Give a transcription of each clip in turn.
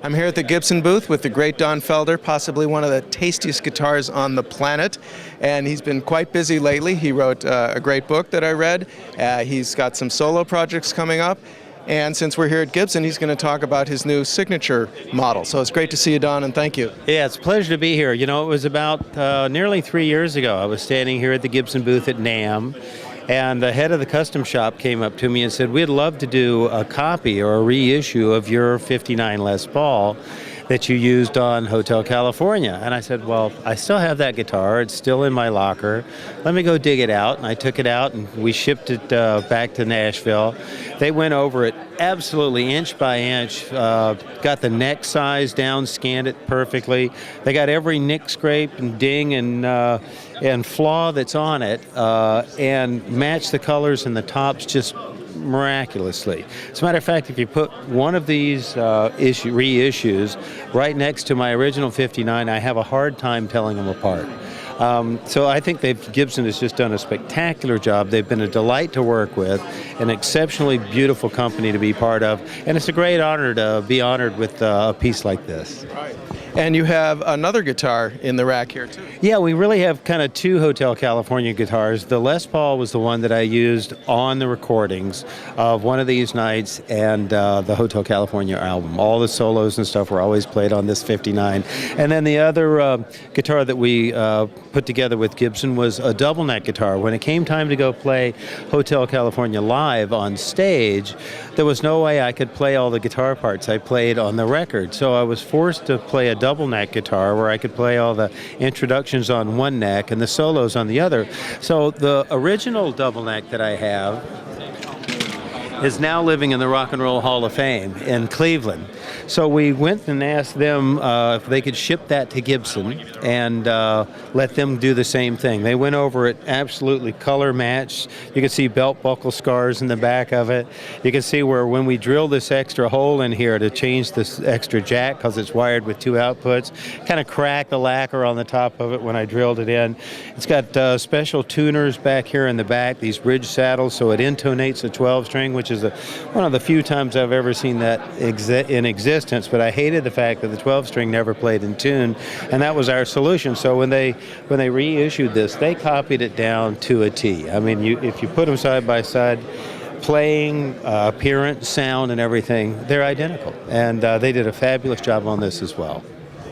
I'm here at the Gibson booth with the great Don Felder, possibly one of the tastiest guitars on the planet, and he's been quite busy lately. He wrote a great book that I read. He's got some solo projects coming up, and since we're here at Gibson, he's going to talk about his new signature model. So it's great to see you, Don, and thank you. Yeah, it's a pleasure to be here. You know, it was about nearly 3 years ago. I was standing here at the Gibson booth at NAMM, and the head of the custom shop came up to me and said, we'd love to do a copy or a reissue of your 59 Les Paul that you used on Hotel California. And I said, well, I still have that guitar. It's still in my locker. Let me go dig it out. And I took it out and we shipped it back to Nashville. They went over it absolutely inch by inch, got the neck size down, scanned it perfectly. They got every nick, scrape, and ding and flaw that's on it, and matched the colors and the tops just miraculously. As a matter of fact, if you put one of these reissues right next to my original 59, I have a hard time telling them apart. So I think Gibson has just done a spectacular job. They've been a delight to work with, an exceptionally beautiful company to be part of, and it's a great honor to be honored with a piece like this. Right. And you have another guitar in the rack here, too. Yeah, we really have kind of two Hotel California guitars. The Les Paul was the one that I used on the recordings of One of These Nights and the Hotel California album. All the solos and stuff were always played on this 59. And then the other guitar that we put together with Gibson was a double neck guitar. When it came time to go play Hotel California live on stage, there was no way I could play all the guitar parts I played on the record. So I was forced to play a double neck guitar where I could play all the introductions on one neck and the solos on the other. So the original double neck that I have is now living in the Rock and Roll Hall of Fame in Cleveland. So we went and asked them if they could ship that to Gibson and let them do the same thing. They went over it absolutely color matched. You can see belt buckle scars in the back of it. You can see where when we drill this extra hole in here to change this extra jack, because it's wired with two outputs, kind of cracked the lacquer on the top of it when I drilled it in. It's got special tuners back here in the back, these bridge saddles, so it intonates a 12 string, which is one of the few times I've ever seen that in existence, but I hated the fact that the 12-string never played in tune, and that was our solution. So when they reissued this, they copied it down to a T. I mean, if you put them side by side, playing, appearance, sound, and everything, they're identical. And they did a fabulous job on this as well.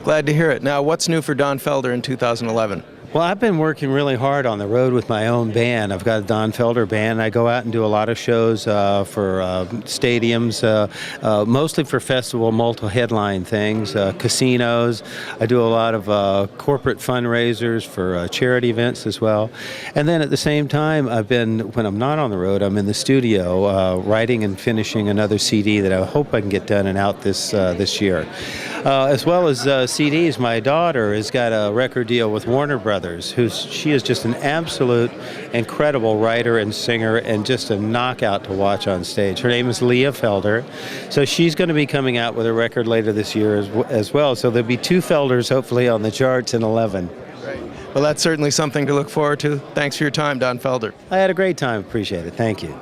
Glad to hear it. Now, what's new for Don Felder in 2011? Well, I've been working really hard on the road with my own band. I've got a Don Felder band. I go out and do a lot of shows for stadiums, mostly for festival, multi-headline things, casinos. I do a lot of corporate fundraisers for charity events as well. And then at the same time, when I'm not on the road, I'm in the studio writing and finishing another CD that I hope I can get done and out this year. As well as CDs, my daughter has got a record deal with Warner Brothers. She is just an absolute incredible writer and singer and just a knockout to watch on stage. Her name is Leah Felder. So she's going to be coming out with a record later this year as well. So there'll be two Felders hopefully on the charts in 11. Right. Well, that's certainly something to look forward to. Thanks for your time, Don Felder. I had a great time. Appreciate it. Thank you.